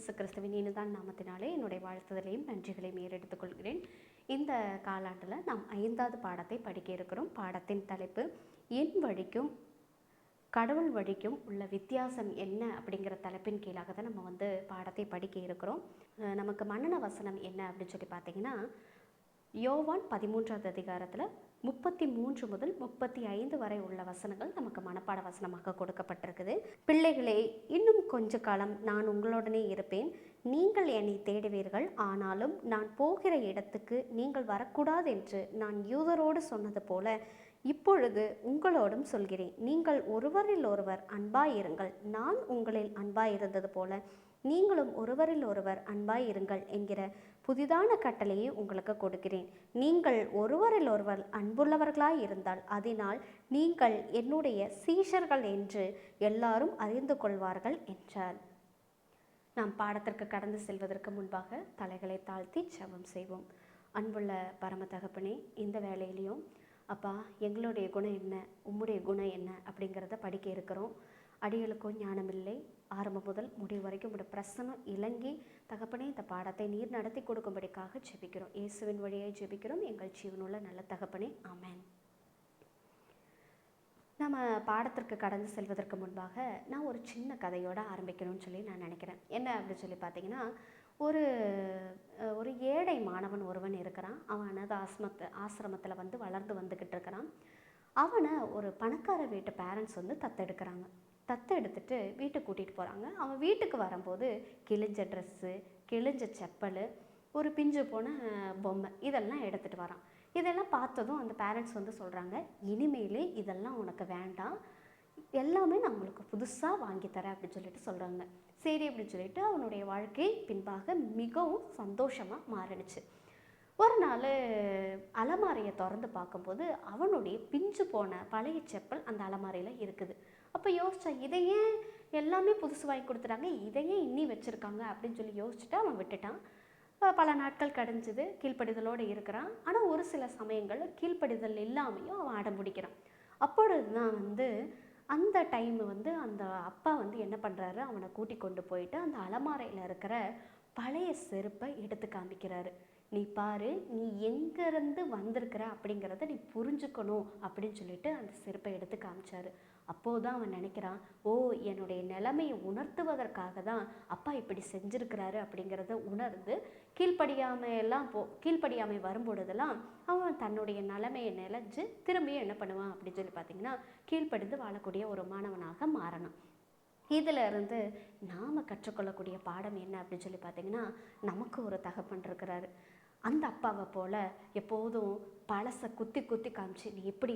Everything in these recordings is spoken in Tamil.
இயேசு கிறிஸ்துவின் இனிதான் நாமத்தினாலே என்னுடைய வாழ்த்துதலையும் நன்றிகளையும் ஏறெடுத்துக் கொள்கிறேன். இந்த காலாண்டில் நாம் 5வது பாடத்தை படிக்க இருக்கிறோம். பாடத்தின் தலைப்பு என் வழிக்கும் கடவுள் வழிக்கும் உள்ள வித்தியாசம் என்ன அப்படிங்கிற தலைப்பின் கீழாக தான் நம்ம பாடத்தை படிக்க இருக்கிறோம். நமக்கு மன்னன வசனம் என்ன அப்படின்னு சொல்லி பார்த்தீங்கன்னா, யோவான் 13வது அதிகாரத்தில் 33 முதல் 35 வரை உள்ள வசனங்கள் நமக்கு மனப்பாட வசனமாக கொடுக்கப்பட்டிருக்குது. பிள்ளைகளே, இன்னும் கொஞ்ச காலம் நான் உங்களுடனே இருப்பேன். நீங்கள் என்னை தேடுவீர்கள். ஆனாலும் நான் போகிற இடத்துக்கு நீங்கள் வரக்கூடாது என்று நான் யூதரோடு சொன்னது போல இப்பொழுது உங்களோடும் சொல்கிறேன். நீங்கள் ஒருவரில் ஒருவர் அன்பாயிருங்கள். நான் உங்களில் அன்பாயிருந்தது போல நீங்களும் ஒருவரில் ஒருவர் அன்பாயிருங்கள் என்கிற புதிதான கட்டளையை உங்களுக்கு கொடுக்கிறேன். நீங்கள் ஒருவரில் ஒருவர் அன்புள்ளவர்களாய் இருந்தால் அதனால் நீங்கள் என்னுடைய சீஷர்கள் என்று எல்லாரும் அறிந்து கொள்வார்கள் என்றார். நாம் பாடத்திற்கு கடந்து செல்வதற்கு முன்பாக தலைகளை தாழ்த்தி ஜெபம் செய்வோம். அன்புள்ள பரம தகப்பனே, இந்த வேளையிலையும் அப்பா, எங்களுடைய குணம் என்ன, உம்முடைய குணம் என்ன அப்படிங்கிறத படிக்க இருக்கிறோம். அடிகளுக்கும் ஞானம் இல்லை. ஆரம்பம் முதல் முடிவு வரைக்கும் உங்களுடைய பிரசனம் இலங்கி தகப்பனே இந்த பாடத்தை நீர் நடத்தி கொடுக்கும்படிக்காக ஜெபிக்கிறோம். இயேசுவின் வழியை ஜெபிக்கிறோம் எங்கள் ஜீவனுள்ள நல்ல தகப்பனே, ஆமென். நம்ம பாடத்திற்கு கடந்து செல்வதற்கு முன்பாக நான் ஒரு சின்ன கதையோடு ஆரம்பிக்கணும்னு சொல்லி நான் நினைக்கிறேன். என்ன அப்படின்னு சொல்லி பார்த்தீங்கன்னா, ஒரு ஏழை மாணவன் ஒருவன் இருக்கிறான். அவன் அனாதை ஆசிரமத்தில் வளர்ந்து வந்துக்கிட்டு இருக்கிறான். அவனை ஒரு பணக்கார வீட்டு பேரண்ட்ஸ் தத்தெடுக்கிறாங்க. தத்தெடுத்துட்டு வீட்டுக்கு கூட்டிகிட்டு போகிறாங்க. அவன் வீட்டுக்கு வரும்போது கிழிஞ்ச ட்ரெஸ்ஸு, கிழிஞ்ச செப்பல், ஒரு பிஞ்சு போன பொம்மை இதெல்லாம் எடுத்துகிட்டு வரான். இதெல்லாம் பார்த்ததும் அந்த பேரண்ட்ஸ் சொல்கிறாங்க, இனிமேல் இதெல்லாம் உனக்கு வேண்டாம், எல்லாமே நான் உங்களுக்கு புதுசாக வாங்கித்தரேன் அப்படின்னு சொல்லிட்டு சொல்கிறாங்க. சரி அப்படின்னு சொல்லிட்டு அவனுடைய வாழ்க்கை பின்பாக மிகவும் சந்தோஷமாக மாறிடுச்சு. ஒரு நாள் அலமாரியை திறந்து பார்க்கும்போது அவனுடைய பிஞ்சு போன பழைய செப்பல் அந்த அலமாரியில் இருக்குது. அப்போ யோசிச்சா, இதையே எல்லாமே புதுசு வாங்கி கொடுத்துட்டாங்க, இதையே இன்னி வச்சுருக்காங்க அப்படின்னு சொல்லி யோசிச்சுட்டு அவன் விட்டுட்டான். பல நாட்கள் கடைஞ்சிது. கீழ்ப்படிதலோடு இருக்கிறான். ஆனால் ஒரு சில சமயங்கள் கீழ்ப்படிதல் இல்லாமையும் அவன் அடம் பிடிக்கிறான். அப்பொழுது தான் அந்த டைம் அந்த அப்பா என்ன பண்ணுறாரு, அவனை கூட்டி கொண்டு போயிட்டு அந்த அலமாரையில் இருக்கிற பழைய செருப்பை எடுத்து காமிக்கிறாரு. நீ பாரு, நீ எங்கேருந்து வந்திருக்கிற அப்படிங்கிறத நீ புரிஞ்சுக்கணும் அப்படின்னு சொல்லிட்டு அந்த செருப்பை எடுத்து காமிச்சாரு. அப்போதான் அவன் நினைக்கிறான், ஓ, என்னுடைய நிலைமையை உணர்த்துவதற்காக தான் அப்பா இப்படி செஞ்சுருக்கிறாரு அப்படிங்கிறத உணர்ந்து கீழ்ப்படியாமை வரும்பொழுதெல்லாம் அவன் தன்னுடைய நிலைமையை நிலைஞ்சு திரும்பியும் என்ன பண்ணுவான் அப்படின்னு சொல்லி பார்த்தீங்கன்னா, கீழ்ப்படிந்து வாழக்கூடிய ஒரு மாணவனாக மாறணும். இதில் இருந்து நாம் கற்றுக்கொள்ளக்கூடிய பாடம் என்ன அப்படின்னு சொல்லி பார்த்தீங்கன்னா, நமக்கு ஒரு தகப்பன் இருக்கிறாரு. அந்த அப்பாவை போல் எப்போதும் பழசை குத்தி குத்தி காமிச்சு நீ இப்படி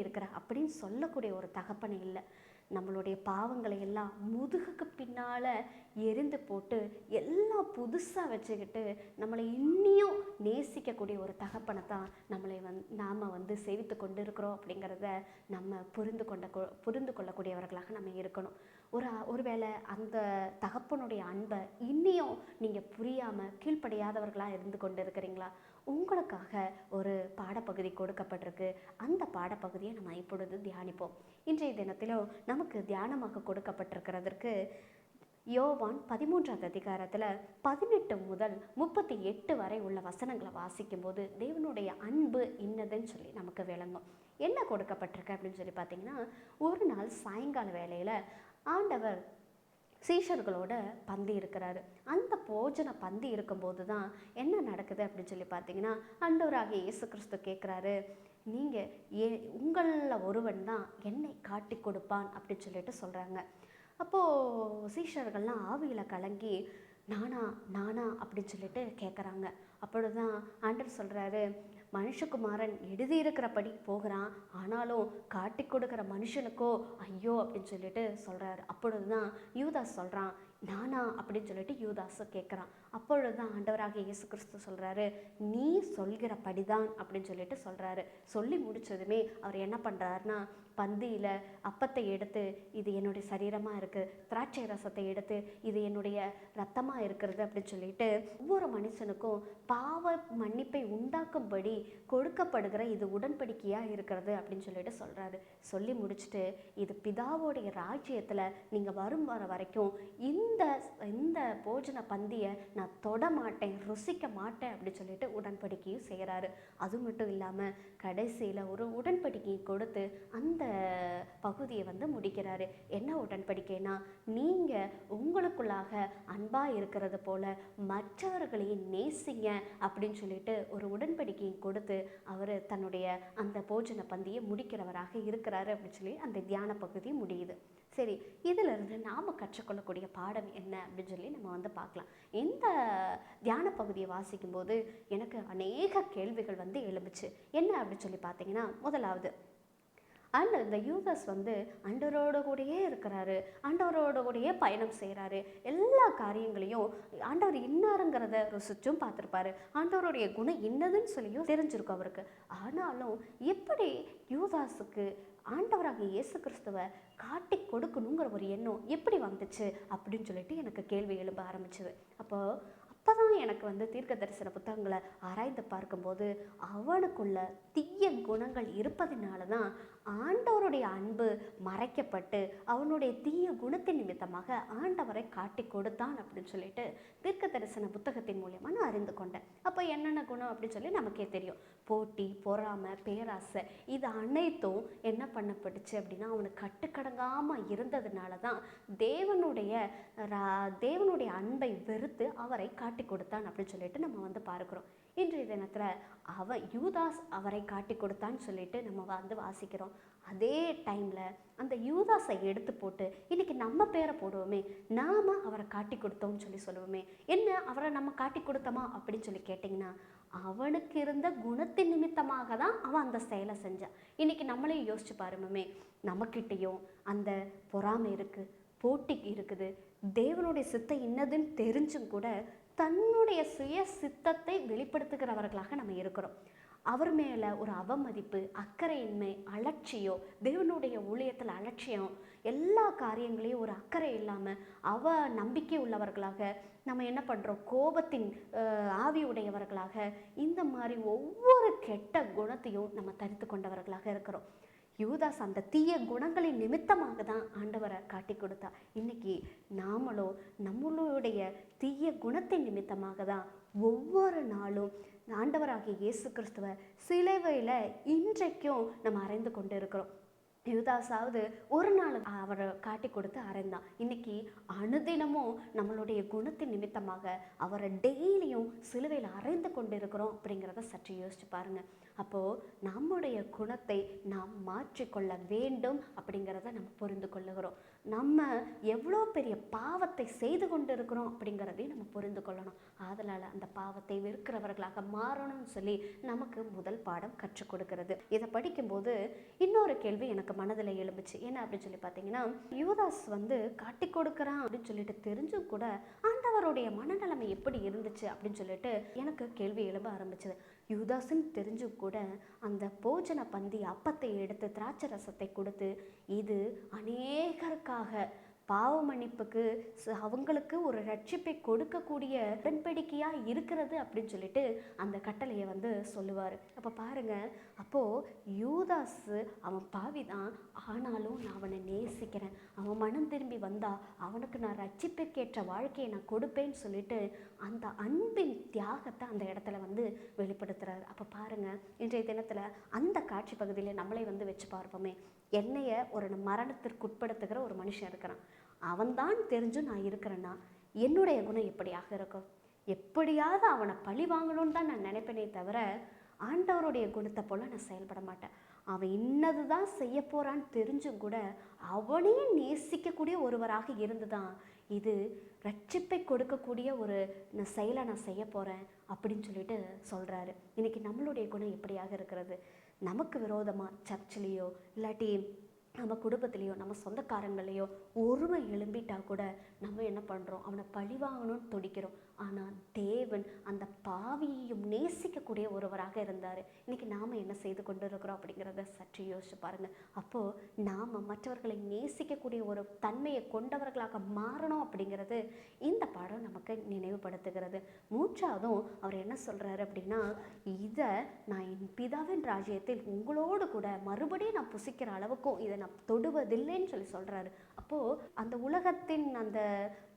இருக்கிற அப்படின்னு சொல்லக்கூடிய ஒரு தகப்பனை இல்லை. நம்மளுடைய பாவங்களை எல்லாம் முதுகுக்கு பின்னால் எரிந்து போட்டு எல்லாம் புதுசாக வச்சுக்கிட்டு நம்மளை இன்னியும் நேசிக்கக்கூடிய ஒரு தகப்பனை தான் நாம் சேவித்து கொண்டு இருக்கிறோம் அப்படிங்கிறத நம்ம புரிந்து கொள்ளக்கூடியவர்களாக நம்ம இருக்கணும். ஒருவேளை அந்த தகப்பனுடைய அன்பை இன்னியும் நீங்கள் புரியாமல் கீழ்ப்படியாதவர்களாக இருந்து கொண்டு இருக்கிறீங்களா? உங்களுக்காக ஒரு பாடப்பகுதி கொடுக்கப்பட்டிருக்கு. அந்த பாடப்பகுதியை நம்ம இப்பொழுது தியானிப்போம். இன்றைய தினத்திலும் நமக்கு தியானமாக கொடுக்கப்பட்டிருக்கிறதற்கு யோவான் 13வது அதிகாரத்தில் 18 முதல் 38 வரை உள்ள வசனங்களை வாசிக்கும்போது தேவனுடைய அன்பு இன்னதுன்னு சொல்லி நமக்கு விளங்கும். என்ன கொடுக்கப்பட்டிருக்கு அப்படின்னு சொல்லி பார்த்தீங்கன்னா, ஒரு நாள் சாயங்கால வேளையில் ஆண்டவர் சீஷர்களோட பந்தி இருக்கிறாரு. அந்த போஜன பந்தி இருக்கும்போது தான் என்ன நடக்குது அப்படின்னு சொல்லி பார்த்தீங்கன்னா, ஆண்டவராகிய இயேசு கிறிஸ்து கேட்குறாரு, நீங்கள் உங்களில் ஒருவன் தான் என்னை காட்டி கொடுப்பான் அப்படின்னு சொல்லிட்டு சொல்கிறாங்க. அப்போது சீஷர்கள்லாம் ஆவியில் கலங்கி நானா அப்படின்னு சொல்லிட்டு கேட்குறாங்க. அப்பொழுதுதான் ஆண்டவர் சொல்கிறாரு, மனுஷகுமாரன் எழுதியிருக்கிறபடி போகிறான், ஆனாலும் காட்டி கொடுக்குற மனுஷனுக்கோ ஐயோ அப்படின்னு சொல்லிட்டு சொல்கிறாரு. அப்பொழுதுதான் யூதாஸ் சொல்கிறான், நானா அப்படின்னு சொல்லிட்டு யூதாஸ் கேட்குறான். அப்பொழுதுதான் ஆண்டவராகிய இயேசு கிறிஸ்து சொல்கிறாரு, நீ சொல்கிறபடிதான் அப்படின்னு சொல்லிட்டு சொல்கிறாரு. சொல்லி முடிச்சதுமே அவர் என்ன பண்ணுறாருன்னா, பந்தியில் அப்பத்தை எடுத்து இது என்னுடைய சரீரமாக இருக்குது, திராட்சை ரசத்தை எடுத்து இது என்னுடைய ரத்தமாக இருக்கிறது அப்படின்னு சொல்லிட்டு ஒவ்வொரு மனுஷனுக்கும் பாவ மன்னிப்பை உண்டாக்கும்படி கொடுக்கப்படுகிற இது உடன்படிக்கையாக இருக்கிறது அப்படின்னு சொல்லிட்டு சொல்கிறாரு. சொல்லி முடிச்சுட்டு, இது பிதாவோடைய ராஜ்யத்தில் நீங்கள் வர வரைக்கும் இந்த போஜன பந்தியை நான் தொட மாட்டேன், ருசிக்க மாட்டேன் அப்படி சொல்லிட்டு உடன்படிக்கையும் செய்கிறாரு. அது மட்டும் இல்லாமல் கடைசியில் ஒரு உடன்படிக்கையை கொடுத்து அந்த பகுதியை வந்து முடிக்கிறாரு. என்ன உடன்படிக்கைனா, நீங்கள் உங்களுக்குள்ளாக அன்பாக இருக்கிறது போல மற்றவர்களையும் நேசிங்க அப்படின்னு சொல்லிட்டு ஒரு உடன்படிக்கையை கொடுத்து அவர் தன்னுடைய அந்த போஜன பந்தியை முடிக்கிறவராக இருக்கிறாரு அப்படின்னு சொல்லி அந்த தியான பகுதி முடியுது. சரி, இதிலிருந்து நாம் கற்றுக்கொள்ளக்கூடிய பாடம் என்ன அப்படின்னு சொல்லி நம்ம வந்து பார்க்கலாம். இந்த தியான பகுதியை வாசிக்கும்போது எனக்கு அநேக கேள்விகள் வந்து எழும்புச்சு. என்ன அப்படின்னு சொல்லி பார்த்தீங்கன்னா, முதலாவது, இந்த யூதாஸ் வந்து ஆண்டவரோட கூடயே இருக்கிறாரு, ஆண்டவரோட கூடயே பயணம் செய்கிறாரு, எல்லா காரியங்களையும் ஆண்டவர் இன்னாருங்கிறத ருசிச்சும் பார்த்துருப்பாரு, ஆண்டவருடைய குணம் என்னதுன்னு சொல்லியும் தெரிஞ்சிருக்கும் அவருக்கு. ஆனாலும் எப்படி யூதாஸுக்கு ஆண்டவராக இயேசு கிறிஸ்துவை காட்டி கொடுக்கணுங்கிற ஒரு எண்ணம் எப்படி வந்துச்சு அப்படின்னு சொல்லிட்டு எனக்கு கேள்வி எழும்ப ஆரம்பிச்சுது. அப்போதான் எனக்கு வந்து தீர்க்க தரிசன புத்தகங்களை ஆராய்ந்து பார்க்கும்போது அவனுக்குள்ள தீய குணங்கள் இருப்பதனால தான் ஆண்டவருடைய அன்பு மறைக்கப்பட்டு அவனுடைய தீய குணத்தின் நிமித்தமாக ஆண்டவரை காட்டி கொடுத்தான் அப்படின்னு சொல்லிட்டு தீர்க்க தரிசன புத்தகத்தின் மூலமா நான் அறிந்து கொண்டேன். அப்போ என்னென்ன குணம் அப்படின்னு சொல்லி நமக்கே தெரியும். போட்டி, பொறாமை, பேராசை, இது அனைத்தும் என்ன பண்ணப்பட்டுச்சு அப்படின்னா அவனுக்கு கட்டுக்கடங்காமல் இருந்ததுனால தான் தேவனுடைய அன்பை வெறுத்து அவரை காட்டி கொடுத்தான் அப்படின்னு சொல்லிட்டு நம்ம வந்து பார்க்குறோம். இன்றைய தினத்தில் யூதாஸ் அவரை காட்டி கொடுத்தான்னு சொல்லிட்டு நம்ம வந்து வாசிக்கிறோம். அதே டைமில் அந்த யூதாஸை எடுத்து போட்டு இன்றைக்கி நம்ம பேரை போடுவோமே, நாம் அவரை காட்டி கொடுத்தோம்னு சொல்லி சொல்லுவோமே. என்ன அவரை நம்ம காட்டி கொடுத்தோமா அப்படின்னு சொல்லி கேட்டிங்கன்னா, அவனுக்கு இருந்த குணத்தின் நிமித்தமாக தான் அவன் அந்த செயலை செஞ்சான். இன்றைக்கி நம்மளே யோசிச்சு பாருமே, நம்மக்கிட்டேயும் அந்த பொறாமை இருக்குது, போட்டி இருக்குது, தேவனுடைய சித்தம் என்னதுன்னு தெரிஞ்சும் கூட தன்னுடைய சுய சித்தத்தை வெளிப்படுத்துகிறவர்களாக நம்ம இருக்கிறோம். அவர் மேலே ஒரு அவமதிப்பு, அக்கறையின்மை, அலட்சியம், தேவனுடைய ஊழியத்தில் அலட்சியம், எல்லா காரியங்களையும் ஒரு அக்கறை இல்லாமல் நம்பிக்கை உள்ளவர்களாக நம்ம என்ன பண்ணுறோம், கோபத்தின் ஆவி உடையவர்களாக, இந்த மாதிரி ஒவ்வொரு கெட்ட குணத்தையும் நம்ம தரித்து கொண்டவர்களாக இருக்கிறோம். யூதாஸ் அந்த தீய குணங்களின் நிமித்தமாக தான் ஆண்டவரை காட்டி கொடுத்தா. இன்னைக்கு நாமளோ நம்மளுடைய தீய குணத்தின் நிமித்தமாக தான் ஒவ்வொரு நாளும் ஆண்டவராகிய இயேசு கிறிஸ்துவ சிலுவையில் இன்றைக்கும் நம்ம அறைந்து கொண்டு இருக்கிறோம். யூதாஸாவது ஒரு நாள் அவரை காட்டி கொடுத்து அறைந்தான். இன்னைக்கு அனுதினமும் நம்மளுடைய குணத்தின் நிமித்தமாக அவரை டெய்லியும் சிலுவையில் அறைந்து கொண்டு இருக்கிறோம் அப்படிங்கிறத சற்று யோசிச்சு பாருங்க. அப்போது நம்முடைய குணத்தை நாம் மாற்றிக்கொள்ள வேண்டும் அப்படிங்கிறத நம்ம புரிந்து கொள்ளுகிறோம். நம்ம எவ்வளோ பெரிய பாவத்தை செய்து கொண்டு இருக்கிறோம் அப்படிங்கிறதையும் நம்ம புரிந்து கொள்ளணும். அதனால் அந்த பாவத்தை வெறுக்கிறவர்களாக மாறணும்னு சொல்லி நமக்கு முதல் பாடம் கற்றுக் கொடுக்கிறது. இதை படிக்கும்போது இன்னொரு கேள்வி எனக்கு மனதில் எழும்புச்சு. என்ன அப்படின்னு சொல்லி பார்த்தீங்கன்னா, யூதாஸ் வந்து காட்டி கொடுக்குறான் அப்படின்னு சொல்லிட்டு தெரிஞ்சும் கூட ஆண்டவருடைய மனநிலைமை எப்படி இருந்துச்சு அப்படின்னு சொல்லிட்டு எனக்கு கேள்வி எழும்ப ஆரம்பிச்சது. யூதாஸ்ன்னு தெரிஞ்சும் கூட அந்த போஜன பந்தி அப்பத்தை எடுத்து திராட்சை ரசத்தை கொடுத்து, இது அநேகருக்காக பாவ மன்னிப்புக்கு அவங்களுக்கு ஒரு ரட்சிப்பை கொடுக்கக்கூடிய உடன்படிக்கையாக இருக்கிறது அப்படின்னு சொல்லிட்டு அந்த கட்டளையை வந்து சொல்லுவார். அப்போ பாருங்க, அப்போது யூதாஸ் அவன் பாவி தான், ஆனாலும் நான் அவனை நேசிக்கிறேன், அவன் மனம் திரும்பி வந்தா அவனுக்கு நான் ரட்சிப்புக்கேற்ற வாழ்க்கையை நான் கொடுப்பேன்னு சொல்லிட்டு அந்த அன்பின் தியாகத்தை அந்த இடத்துல வந்து வெளிப்படுத்துறாரு. அப்போ பாருங்க, இன்றைய தினத்தில் அந்த காட்சி பகுதியில் நம்மளை வந்து வச்சு பார்ப்போமே. என்னைய ஒரு மரணத்திற்கு உட்படுத்துகிற ஒரு மனுஷன் இருக்கிறான், அவன்தான் தெரிஞ்சும் நான் இருக்கிறேன்னா என்னுடைய குணம் எப்படியாக இருக்கும்? எப்படியாவது அவனை பழி வாங்கணும்னு தான் நான் நினைப்பேனே தவிர ஆண்டவருடைய குணத்தை போல நான் செயல்பட மாட்டேன். அவன் இன்னது தான் செய்ய போறான்னு தெரிஞ்சும் கூட அவனையும் நேசிக்கக்கூடிய ஒருவராக இருந்துதான் இது ரட்சிப்பை கொடுக்கக்கூடிய ஒரு செயலை நான் செய்ய போகிறேன் அப்படின்னு சொல்லிட்டு சொல்கிறாரு. இன்றைக்கி நம்மளுடைய குணம் எப்படியாக இருக்கிறது? நமக்கு விரோதமாக சர்ச்சிலேயோ இல்லாட்டி நம்ம குடும்பத்திலேயோ நம்ம சொந்தக்காரங்களையோ ஒருமை எழும்பிட்டா கூட நம்ம என்ன பண்ணுறோம், அவனை பழி வாங்கணும்னு துடிக்கிறோம். ஆனால் தேவன் அந்த பாவியையும் நேசிக்கக்கூடிய ஒருவராக இருந்தார். இன்றைக்கி நாம் என்ன செய்து கொண்டு இருக்கிறோம் அப்படிங்கிறத சற்று யோசிச்சு பாருங்கள். அப்போது நாம் மற்றவர்களை நேசிக்கக்கூடிய ஒரு தன்மையை கொண்டவர்களாக மாறணும் அப்படிங்கிறது இந்த பாடம் நமக்கு நினைவுபடுத்துகிறது. மூன்றாவதும் அவர் என்ன சொல்கிறாரு அப்படின்னா, இதை நான் என் பிதாவின் ராஜ்யத்தில் உங்களோடு கூட மறுபடியும் நான் புசிக்கிற அளவுக்கும் இதை நான் தொடுவதில்லைன்னு சொல்லி சொல்கிறாரு. அப்போது அந்த உலகத்தின் அந்த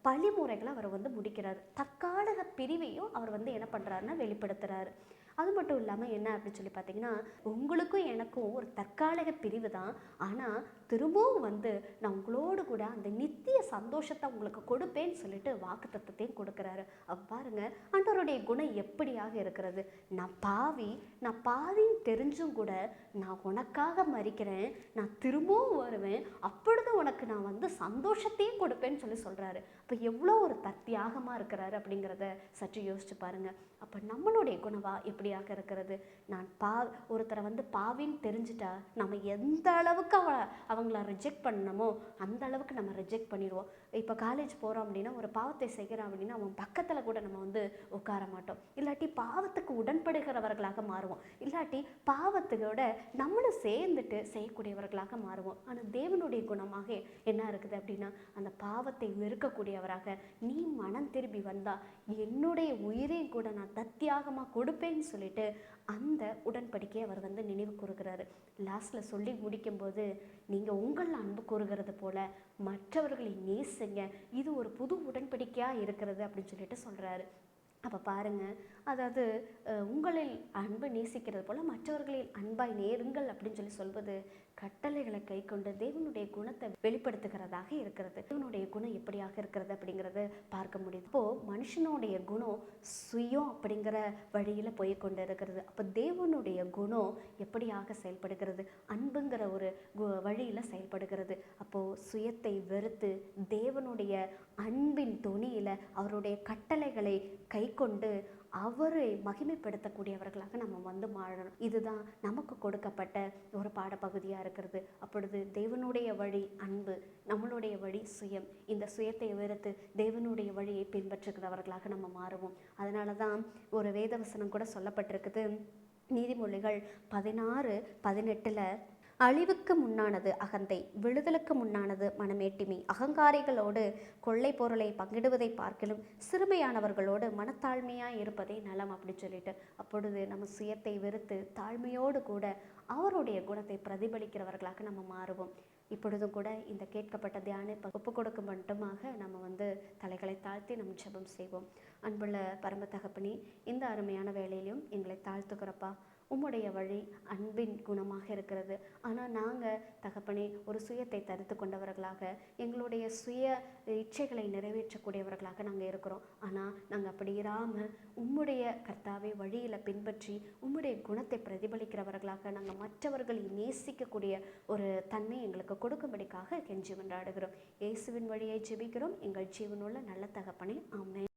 பழிமுறைகளை அவர் வந்து முடிக்கிறார். தற்காலிக பிரிவையும் அவர் வந்து என்ன பண்ணுறாருன்னா வெளிப்படுத்துகிறாரு. அது மட்டும் இல்லாமல் என்ன அப்படின்னு சொல்லி பார்த்தீங்கன்னா, உங்களுக்கும் எனக்கும் ஒரு தற்காலிக பிரிவு தான். ஆனால் திரும்பவும் வந்து நான் உங்களோடு கூட அந்த நித்திய சந்தோஷத்தை உங்களுக்கு கொடுப்பேன்னு சொல்லிட்டு வாக்குத்தத்தத்தையும் கொடுக்குறாரு. பாருங்க, ஆண்டவருடைய குணம் எப்படியாக இருக்கிறது. நான் பாவின்னு தெரிஞ்சும் கூட நான் உனக்காக மறிக்கிறேன், நான் திரும்பவும் வருவேன், அப்பொழுது உனக்கு நான் வந்து சந்தோஷத்தையும் கொடுப்பேன்னு சொல்லி சொல்கிறாரு. அப்போ எவ்வளோ ஒரு தியாகமாக இருக்கிறாரு அப்படிங்கிறத சற்று யோசிச்சு பாருங்க. அப்போ நம்மளுடைய குணவா எப்படியாக இருக்கிறது. நான் ஒருத்தரை வந்து பாவின்னு தெரிஞ்சிட்டா நம்ம எந்த அளவுக்கு அவங்கள ரிஜெக்ட் பண்ணணுமோ அந்த அளவுக்கு நம்ம ரிஜெக்ட் பண்ணிடுவோம். இப்போ காலேஜ் போகிறோம் அப்படின்னா ஒரு பாவத்தை செய்கிறோம் அப்படின்னா அவன் பக்கத்தில் கூட நம்ம வந்து உட்கார மாட்டோம். இல்லாட்டி பாவத்துக்கு உடன்படுகிறவர்களாக மாறுவோம். இல்லாட்டி பாவத்துக்கோட நம்மளும் சேர்ந்துட்டு செய்யக்கூடியவர்களாக மாறுவோம். ஆனால் தேவனுடைய குணமாக என்ன இருக்குது அப்படின்னா, அந்த பாவத்தை வெறுக்கக்கூடியவராக, நீ மனம் திரும்பி வந்தா என்னுடைய உயிரையும் கூட நான் தியாகமாக கொடுப்பேன்னு சொல்லிட்டு அந்த உடன்படிக்கையை அவர் வந்து நினைவு கூறுகிறாரு. லாஸ்ட்ல சொல்லி முடிக்கும்போது, நீங்க உங்கள் அன்பு கூறுகிறது போல மற்றவர்களை நேசிங்க, இது ஒரு புது உடன்படிக்கையா இருக்கிறது அப்படின்னு சொல்லிட்டு சொல்றாரு. அப்போ பாருங்க, அதாவது உங்களில் அன்பு நேசிக்கிறது போல மற்றவர்களில் அன்பாய் நேருங்கள் அப்படின்னு சொல்லி சொல்வது கட்டளைகளை கை கொண்டு தேவனுடைய குணத்தை வெளிப்படுத்துகிறதாக இருக்கிறது. தேவனுடைய குணம் எப்படியாக இருக்கிறது அப்படிங்கிறத பார்க்க முடியுது. இப்போது மனுஷனுடைய குணம் சுயம் அப்படிங்கிற வழியில் போய் கொண்டு இருக்கிறது. அப்போ தேவனுடைய குணம் எப்படியாக செயல்படுகிறது, அன்புங்கிற ஒரு வழியில் செயல்படுகிறது. அப்போது சுயத்தை வெறுத்து தேவனுடைய அன்பின் தொனியில் அவருடைய கட்டளைகளை கை கொண்டு அவரை மகிமைப்படுத்தக்கூடியவர்களாக நம்ம வந்து மாறணும். இதுதான் நமக்கு கொடுக்கப்பட்ட ஒரு பாடப்பகுதியாக இருக்கிறது. அப்பொழுது தேவனுடைய வழி அன்பு, நம்மளுடைய வழி சுயம். இந்த சுயத்தை வெறுத்து தேவனுடைய வழியை பின்பற்றுகிறவர்களாக நம்ம மாறுவோம். அதனால தான் ஒரு வேதவசனம் கூட சொல்லப்பட்டிருக்குது. நீதிமொழிகள் 16:18 அழிவுக்கு முன்னானது அகந்தை, விழுதலுக்கு முன்னானது மனமேட்டிமை. அகங்காரிகளோடு கொள்ளை பொருளை பங்கிடுவதை பார்க்கலும் சிறுமையானவர்களோடு மனத்தாழ்மையாக இருப்பதே நலம் அப்படின்னு சொல்லிட்டு, அப்பொழுது நம்ம சுயத்தை வெறுத்து தாழ்மையோடு கூட அவருடைய குணத்தை பிரதிபலிக்கிறவர்களாக நம்ம மாறுவோம். இப்பொழுதும் கூட இந்த கேட்கப்பட்ட தியானம் ஒப்பு கொடுக்க மட்டுமாக நம்ம வந்து தலைகளை தாழ்த்தி நம்ம ஜெபம் செய்வோம். அன்புள்ள பரம தகப்பனே, இந்த அருமையான வேலையிலும் எங்களை தாழ்த்துக்கிறப்பா. உம்முடைய வழி அன்பின் குணமாக இருக்கிறது. ஆனால் நாங்கள் தகப்பனே ஒரு சுயத்தை தரித்து கொண்டவர்களாக, எங்களுடைய சுய இச்சைகளை நிறைவேற்றக்கூடியவர்களாக நாங்கள் இருக்கிறோம். ஆனால் நாங்கள் அப்படி இராமல் உம்முடைய கர்த்தாவை வழியில் பின்பற்றி உம்முடைய குணத்தை பிரதிபலிக்கிறவர்களாக நாங்கள் மற்றவர்களை நேசிக்கக்கூடிய ஒரு தன்மை எங்களுக்கு கொடுக்கும்படிக்காக கெஞ்சி கொண்டாடுகிறோம். இயேசுவின் வழியை ஜெபிக்கிறோம் எங்கள் ஜீவனுள்ள நல்ல தகப்பனே, ஆமென்.